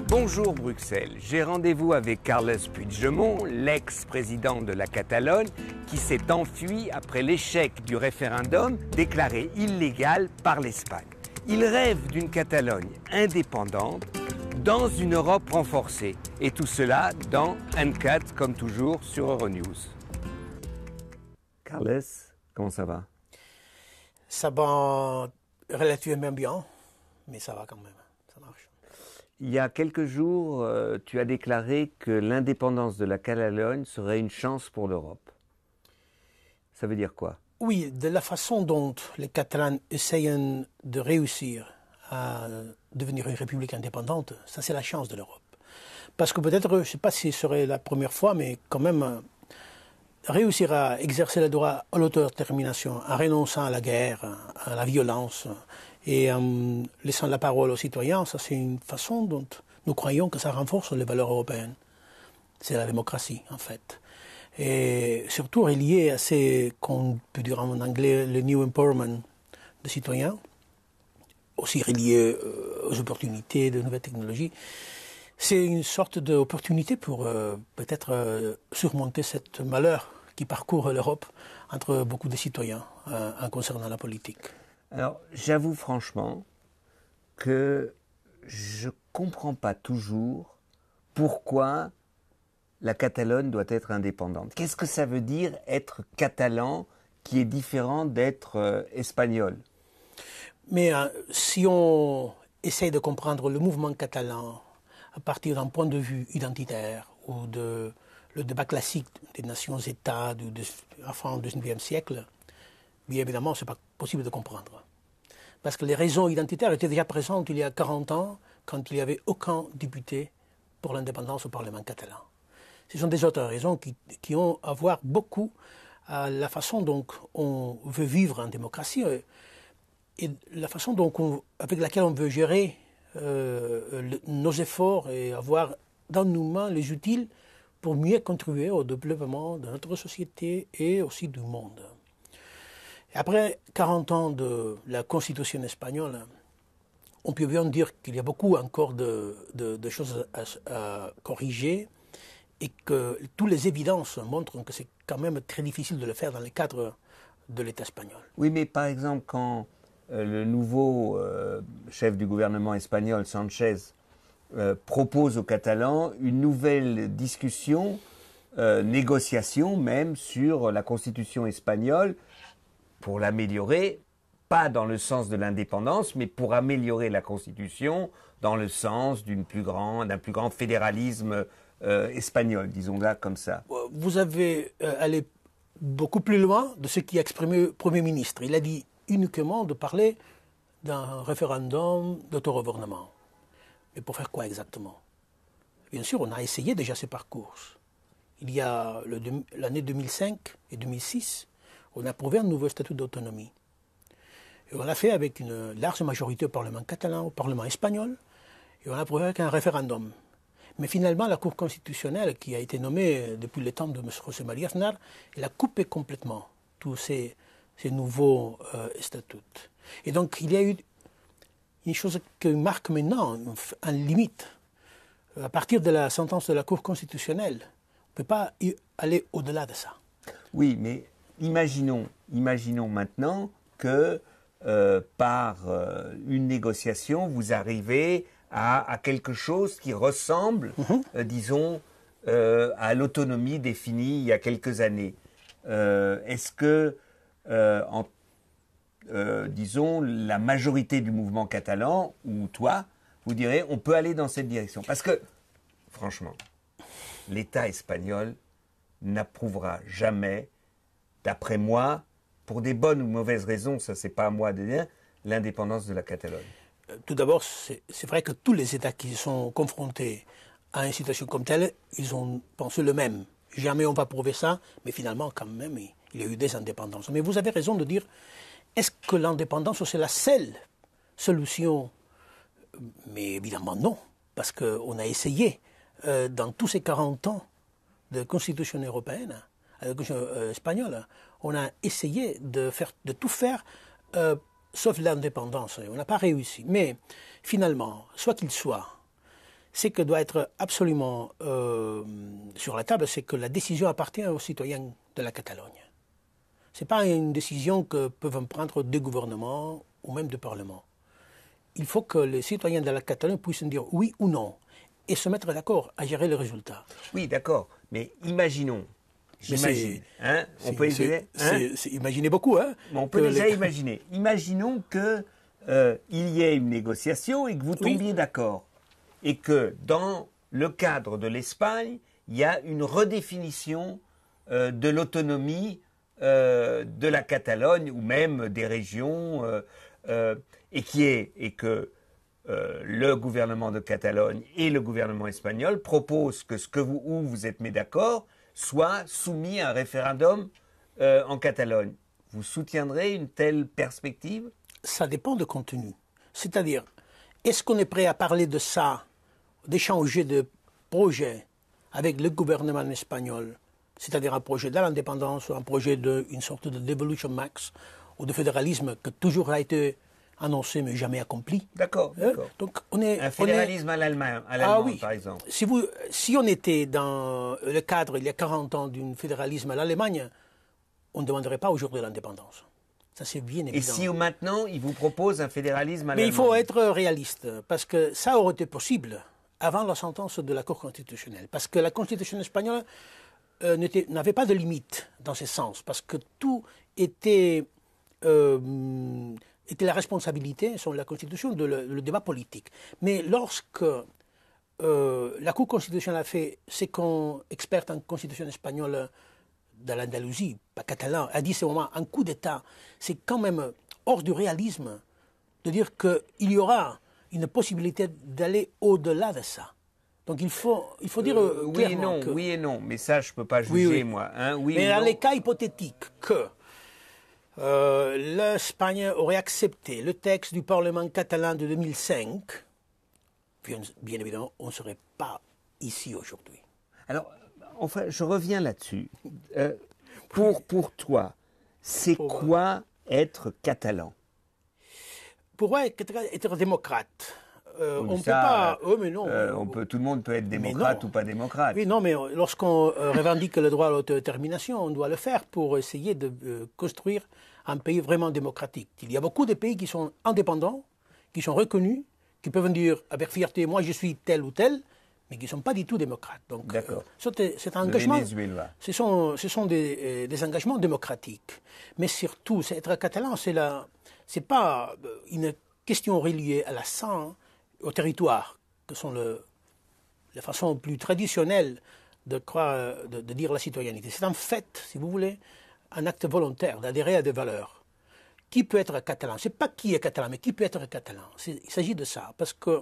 Bonjour Bruxelles, j'ai rendez-vous avec Carles Puigdemont, l'ex-président de la Catalogne, qui s'est enfui après l'échec du référendum déclaré illégal par l'Espagne. Il rêve d'une Catalogne indépendante dans une Europe renforcée. Et tout cela dans Uncut, comme toujours, sur Euronews. Carles, comment ça va? Ça va relativement bien, mais ça va quand même, ça marche. Il y a quelques jours, tu as déclaré que l'indépendance de la Catalogne serait une chance pour l'Europe. Ça veut dire quoi? Oui, de la façon dont les Catalans essayent de réussir à devenir une république indépendante, ça c'est la chance de l'Europe. Parce que peut-être, je ne sais pas si ce serait la première fois, mais quand même, réussir à exercer le droit à l'autodétermination en renonçant à la guerre, à la violence, et en laissant la parole aux citoyens, ça c'est une façon dont nous croyons que ça renforce les valeurs européennes. C'est la démocratie, en fait. Et surtout relié à ce qu'on peut dire en anglais le new empowerment des citoyens, aussi relié aux opportunités de nouvelles technologies. C'est une sorte d'opportunité pour peut-être surmonter ce malheur qui parcourt l'Europe entre beaucoup de citoyens en concernant la politique. Alors, j'avoue franchement que je ne comprends pas toujours pourquoi la Catalogne doit être indépendante. Qu'est-ce que ça veut dire être catalan qui est différent d'être espagnol? Mais si on essaye de comprendre le mouvement catalan à partir d'un point de vue identitaire ou de le débat classique des nations-États de la fin du XIXe siècle, bien évidemment, ce n'est pas possible de comprendre. Parce que les raisons identitaires étaient déjà présentes il y a 40 ans, quand il n'y avait aucun député pour l'indépendance au Parlement catalan. Ce sont des autres raisons qui ont à voir beaucoup à la façon dont on veut vivre en démocratie et la façon avec laquelle on veut gérer nos efforts et avoir dans nos mains les outils pour mieux contribuer au développement de notre société et aussi du monde. Et après 40 ans de la Constitution espagnole, on peut bien dire qu'il y a beaucoup encore de choses à corriger et que toutes les évidences montrent que c'est quand même très difficile de le faire dans le cadre de l'État espagnol. Oui, mais par exemple, quand le nouveau chef du gouvernement espagnol, Sanchez, propose aux Catalans une nouvelle discussion, négociation même, sur la Constitution espagnole pour l'améliorer, pas dans le sens de l'indépendance, mais pour améliorer la Constitution dans le sens d'un plus grand fédéralisme espagnol, disons-là comme ça. Vous avez allé beaucoup plus loin de ce qu'a exprimé le Premier ministre. Il a dit uniquement de parler d'un référendum d'autogouvernement. Mais pour faire quoi exactement? Bien sûr, on a essayé déjà ce parcours. Il y a l'année 2005 et 2006, on a approuvé un nouveau statut d'autonomie. Et on l'a fait avec une large majorité au Parlement catalan, au Parlement espagnol, et on l'a approuvé avec un référendum. Mais finalement, la Cour constitutionnelle, qui a été nommée depuis le temps de M. José María Aznar, elle a coupé complètement tous ces nouveaux statuts. Et donc, il y a eu une chose qui marque maintenant une limite. À partir de la sentence de la Cour constitutionnelle, on ne peut pas aller au-delà de ça. Oui, mais imaginons maintenant que par une négociation, vous arrivez à quelque chose qui ressemble, disons, à l'autonomie définie il y a quelques années. Est-ce que, disons, la majorité du mouvement catalan, ou toi, vous direz, on peut aller dans cette direction? Parce que, franchement, l'État espagnol n'approuvera jamais, d'après moi, pour des bonnes ou mauvaises raisons, ça c'est pas à moi de dire, l'indépendance de la Catalogne. Tout d'abord, c'est vrai que tous les États qui sont confrontés à une situation comme telle, ils ont pensé le même. Jamais on va prouver ça, mais finalement, quand même, il y a eu des indépendances. Mais vous avez raison de dire, est-ce que l'indépendance, c'est la seule solution? Mais évidemment non. parce qu'on a essayé, dans tous ces 40 ans de constitution européenne, de constitution espagnole, on a essayé de tout faire, sauf l'indépendance. On n'a pas réussi. Mais finalement, soit qu'il soit, ce que doit être absolument sur la table, c'est que la décision appartient aux citoyens de la Catalogne. Ce n'est pas une décision que peuvent prendre des gouvernements ou même des parlements. Il faut que les citoyens de la Catalogne puissent dire oui ou non et se mettre d'accord à gérer les résultats. Oui, d'accord. Mais imaginons. J'imagine. Hein, on peut imaginer. Imaginer beaucoup. Hein, on peut déjà imaginer. Imaginons qu'il y ait une négociation et que vous tombiez d'accord. Et que dans le cadre de l'Espagne, il y a une redéfinition de l'autonomie de la Catalogne ou même des régions et que le gouvernement de Catalogne et le gouvernement espagnol proposent que ce que vous êtes mis d'accord soit soumis à un référendum en Catalogne. Vous soutiendrez une telle perspective? Ça dépend du contenu. C'est-à-dire, est-ce qu'on est prêt à parler de ça, d'échanger de projets avec le gouvernement espagnol, c'est-à-dire un projet de l'indépendance ou un projet d'une sorte de devolution max ou de fédéralisme qui toujours a été annoncé mais jamais accompli. D'accord. Donc un fédéralisme à l'Allemagne, oui. Par exemple. Si on était dans le cadre, il y a 40 ans, d'un fédéralisme à l'Allemagne, on ne demanderait pas aujourd'hui l'indépendance. Ça, c'est bien évident. Et si maintenant, il vous propose un fédéralisme à l'Allemagne? Mais il faut être réaliste, parce que ça aurait été possible avant la sentence de la Cour constitutionnelle. Parce que la Constitution espagnole n'avait pas de limite dans ce sens, parce que tout était la responsabilité, selon la Constitution, le débat politique. Mais lorsque la Cour constitutionnelle a fait ce qu'un expert en Constitution espagnole de l'Andalousie, pas catalan, a dit c'est vraiment un coup d'État, c'est quand même hors du réalisme de dire qu'il y aura une possibilité d'aller au-delà de ça. Donc il faut dire clairement oui et non, mais ça je ne peux pas juger moi. Hein, mais dans les cas hypothétiques que l'Espagne aurait accepté le texte du Parlement catalan de 2005, bien évidemment, on ne serait pas ici aujourd'hui. Alors, enfin, je reviens là-dessus. Pour toi, c'est quoi être catalan? Pour moi, être démocrate. On ne peut pas. Mais non. Tout le monde peut être démocrate ou pas démocrate. Oui, non, mais lorsqu'on revendique le droit à l'autodétermination, on doit le faire pour essayer de construire un pays vraiment démocratique. Il y a beaucoup de pays qui sont indépendants, qui sont reconnus, qui peuvent dire avec fierté, moi je suis tel ou tel, mais qui ne sont pas du tout démocrates. Donc, c'est un engagement. Ce sont des engagements démocratiques. Mais surtout, être catalan, c'est pas une question reliée à la sang, au territoire, que sont la façon plus traditionnelle de dire la citoyenneté. C'est en fait, si vous voulez, un acte volontaire d'adhérer à des valeurs. Qui peut être catalan? Ce n'est pas qui est catalan, mais qui peut être catalan. Il s'agit de ça, parce que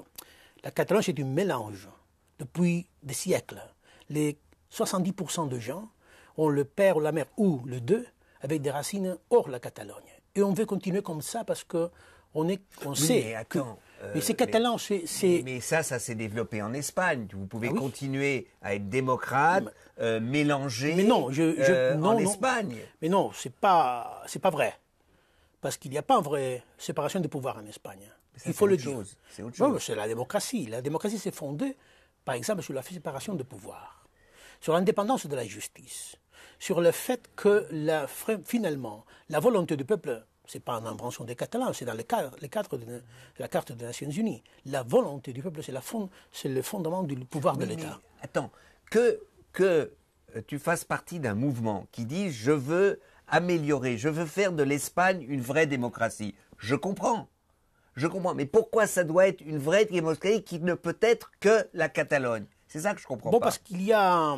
la Catalogne, c'est un mélange depuis des siècles. Les 70% de gens ont le père ou la mère, ou les deux, avec des racines hors la Catalogne. Et on veut continuer comme ça parce qu'on sait mais attends, mais c'est catalan, Mais ça s'est développé en Espagne. Vous pouvez continuer à être démocrate, mélanger en Espagne. Mais non, c'est pas vrai. Parce qu'il n'y a pas une vraie séparation des pouvoirs en Espagne. Il faut le dire. C'est autre chose. Non, c'est la démocratie. La démocratie s'est fondée, par exemple, sur la séparation des pouvoirs, sur l'indépendance de la justice, sur le fait que finalement, la volonté du peuple, ce n'est pas une invention des Catalans, c'est dans le cadre de la Carte des Nations Unies. La volonté du peuple, c'est le fondement du pouvoir de l'État. Attends, que tu fasses partie d'un mouvement qui dit « je veux améliorer, je veux faire de l'Espagne une vraie démocratie ». Je comprends, mais pourquoi ça doit être une vraie démocratie qui ne peut être que la Catalogne? C'est ça que je comprends pas. Parce qu'il y a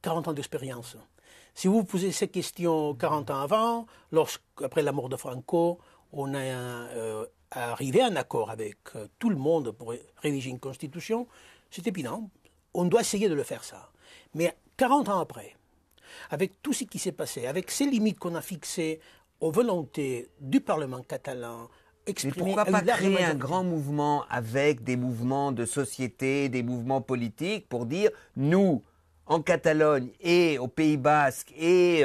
40 ans d'expérience. Si vous posez ces questions 40 ans avant, après la mort de Franco, on a arrivé à un accord avec tout le monde pour rédiger une constitution, c'est évident. On doit essayer de le faire ça. Mais 40 ans après, avec tout ce qui s'est passé, avec ces limites qu'on a fixées aux volontés du Parlement catalan, exprimé. Mais pourquoi pas créer un grand mouvement avec des mouvements de société, des mouvements politiques pour dire, nous, en Catalogne et au Pays Basque et,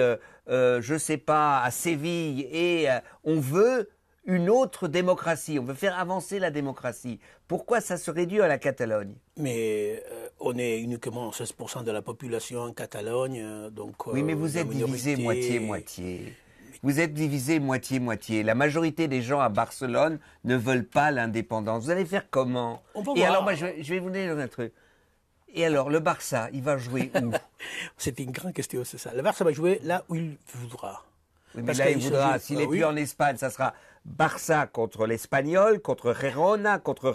je sais pas, à Séville, et on veut une autre démocratie, on veut faire avancer la démocratie. Pourquoi ça se réduit à la Catalogne? Mais on est uniquement 16% de la population en Catalogne, donc... Oui, mais vous êtes divisé moitié-moitié. Vous êtes divisé moitié-moitié. La majorité des gens à Barcelone ne veulent pas l'indépendance. Vous allez faire comment? On va Et voir. alors, moi, je vais vous dire un truc. Et alors, le Barça, il va jouer où? C'est une grande question, c'est ça. Le Barça va jouer là où il voudra. Oui, mais Parce là, il qu'il voudra, s'agit- s'il est oui. plus en Espagne, ça sera Barça contre l'Espagnol, contre Girona, contre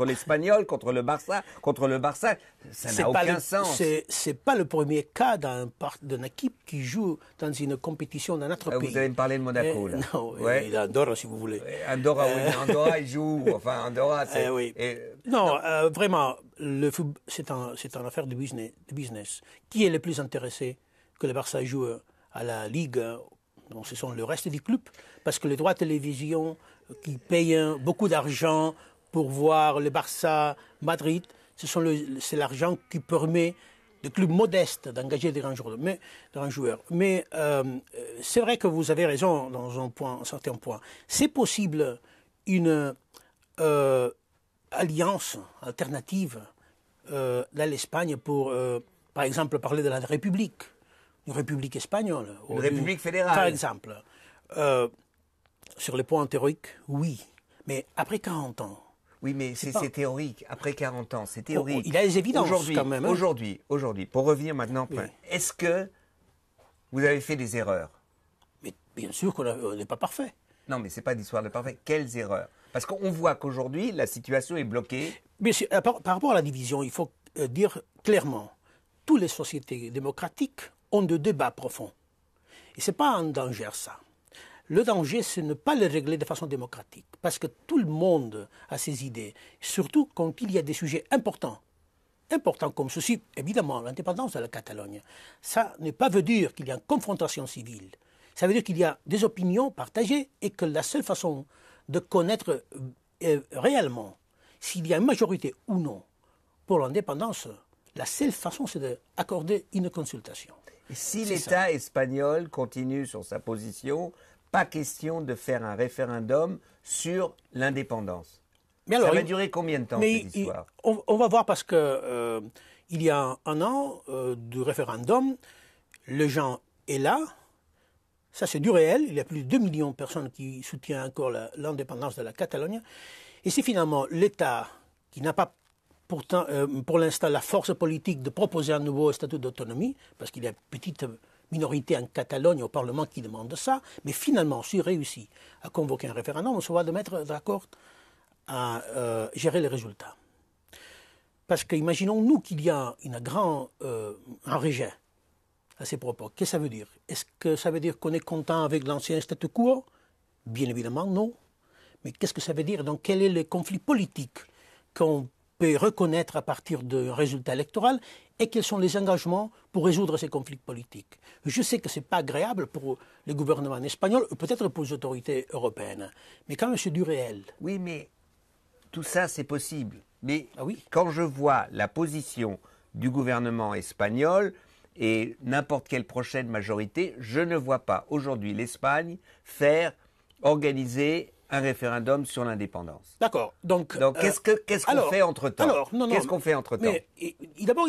l'Espagnol, contre le Barça. Ça C'est n'a pas aucun le- sens. C'est pas le premier cas d'une équipe qui joue dans une compétition d'un autre pays. Vous allez me parler de Monaco, là. Non, Ouais. et d'Andorre, si vous voulez. Andorra, oui, mais Andorra, il joue. Enfin, Andorra, c'est... Oui. et- Non, vraiment, le football, c'est une affaire de business. Qui est le plus intéressé que le Barça joue à la Ligue? Donc, ce sont le reste des clubs, parce que les droits de télévision qui payent beaucoup d'argent pour voir le Barça Madrid, c'est l'argent qui permet des clubs modestes d'engager des grands joueurs. Mais c'est vrai que vous avez raison dans un certain point. C'est possible une alliance alternative dans l'Espagne pour, par exemple, parler de la République. Une République espagnole. Une République fédérale. Par exemple. Sur les points théoriques, oui. Mais après 40 ans. Oui, mais c'est théorique. Après 40 ans, c'est théorique. Il y a des évidences quand même. Hein. Aujourd'hui, pour revenir maintenant, Oui. est-ce que vous avez fait des erreurs? Mais bien sûr qu'on n'est pas parfait. Non, mais c'est pas d'histoire de parfait. Quelles erreurs? Parce qu'on voit qu'aujourd'hui, la situation est bloquée. Mais par rapport à la division, il faut dire clairement, toutes les sociétés démocratiques ont des débats profonds. Et ce n'est pas un danger, ça. Le danger, c'est ne pas les régler de façon démocratique. Parce que tout le monde a ses idées. Surtout quand il y a des sujets importants. Importants comme ceci, évidemment, l'indépendance de la Catalogne. Ça ne pas veut dire qu'il y a une confrontation civile. Ça veut dire qu'il y a des opinions partagées et que la seule façon de connaître réellement s'il y a une majorité ou non pour l'indépendance, la seule façon, c'est d'accorder une consultation. Et si l'État espagnol continue sur sa position, pas question de faire un référendum sur l'indépendance. Ça va durer combien de temps, cette histoire? On va voir parce que il y a un an du référendum, le gens est là. Ça, c'est du réel. Il y a plus de 2 millions de personnes qui soutiennent encore l'indépendance de la Catalogne. Et c'est finalement l'État qui n'a pas pourtant, pour l'instant, la force politique de proposer un nouveau statut d'autonomie, parce qu'il y a une petite minorité en Catalogne au Parlement qui demande ça, mais finalement, s'il réussit à convoquer un référendum, on se va de mettre d'accord à gérer les résultats. Parce qu'imaginons-nous qu'il y a un rejet à ces propos. Qu'est-ce que ça veut dire? Est-ce que ça veut dire qu'on est content avec l'ancien statu quo? Bien évidemment, non. Mais qu'est-ce que ça veut dire? Donc, quel est le conflit politique qu'on peut reconnaître à partir d'un résultat électoral et quels sont les engagements pour résoudre ces conflits politiques? Je sais que ce n'est pas agréable pour le gouvernement espagnol, ou peut-être pour les autorités européennes, mais quand même c'est du réel. Oui, mais tout ça c'est possible. Mais oui. Quand je vois la position du gouvernement espagnol et n'importe quelle prochaine majorité, je ne vois pas aujourd'hui l'Espagne organiser un référendum sur l'indépendance. D'accord. Donc qu'est-ce qu'on fait entre-temps? Qu'est-ce qu'on fait entre-temps? D'abord,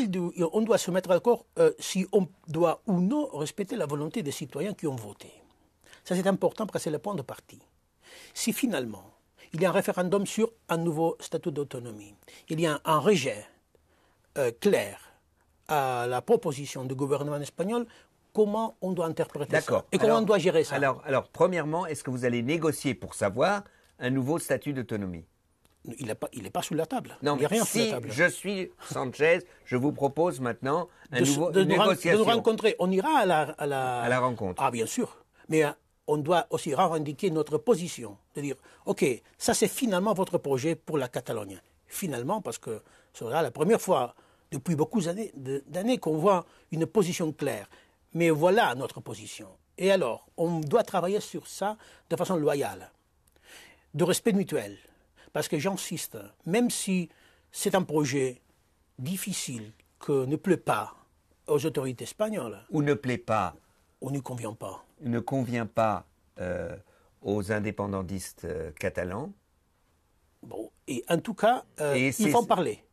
on doit se mettre d'accord si on doit ou non respecter la volonté des citoyens qui ont voté. Ça, c'est important parce que c'est le point de partie. Si finalement, il y a un référendum sur un nouveau statut d'autonomie, il y a un rejet clair à la proposition du gouvernement espagnol, comment on doit interpréter ça? Et comment on doit gérer ça? Alors, premièrement, est-ce que vous allez négocier pour savoir un nouveau statut d'autonomie? Il n'est pas sous la table. Non, il n'y a rien si sous la table. Je suis Sanchez, je vous propose maintenant une négociation. De nous rencontrer. On ira à la rencontre. Ah, bien sûr. Mais on doit aussi revendiquer notre position. De dire, OK, ça c'est finalement votre projet pour la Catalogne. Finalement, parce que ce sera la première fois depuis beaucoup d'années qu'on voit une position claire. Mais voilà notre position. Et alors, on doit travailler sur ça de façon loyale. de respect mutuel. Parce que j'insiste, même si c'est un projet difficile, que ne plaît pas aux autorités espagnoles, Ou ne plaît pas, on ne convient pas. ne convient pas aux indépendantistes catalans. Bon, et en tout cas, Et il faut en parler.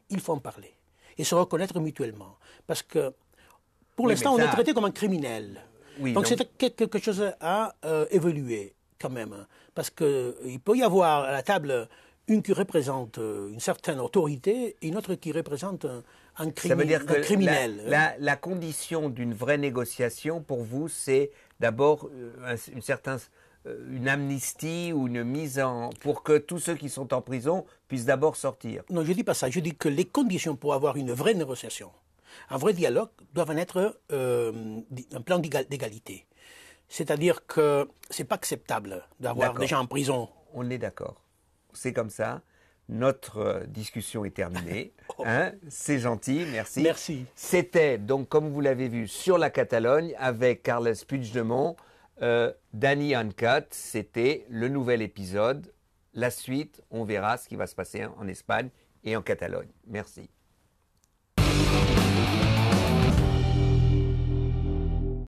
Il faut en parler. Et se reconnaître mutuellement. Parce que, pour Oui, l'instant, on mais est ça- traité comme un criminel. Oui, Donc non. c'est quelque chose à évoluer, quand même. Parce qu'il peut y avoir à la table une qui représente une certaine autorité et une autre qui représente un Ça veut dire que criminel. la condition d'une vraie négociation, pour vous, c'est d'abord une amnistie ou une mise en... pour que tous ceux qui sont en prison puissent d'abord sortir. Non, je ne dis pas ça. Je dis que les conditions pour avoir une vraie négociation, un vrai dialogue, doivent être un plan d'égalité. C'est-à-dire que ce n'est pas acceptable d'avoir D'accord. des gens en prison. On est d'accord. C'est comme ça. Notre discussion est terminée. Hein, c'est gentil, merci. Merci. C'était donc, comme vous l'avez vu, sur la Catalogne avec Carles Puigdemont, Danny Uncut. C'était le nouvel épisode. La suite, on verra ce qui va se passer en Espagne et en Catalogne. Merci.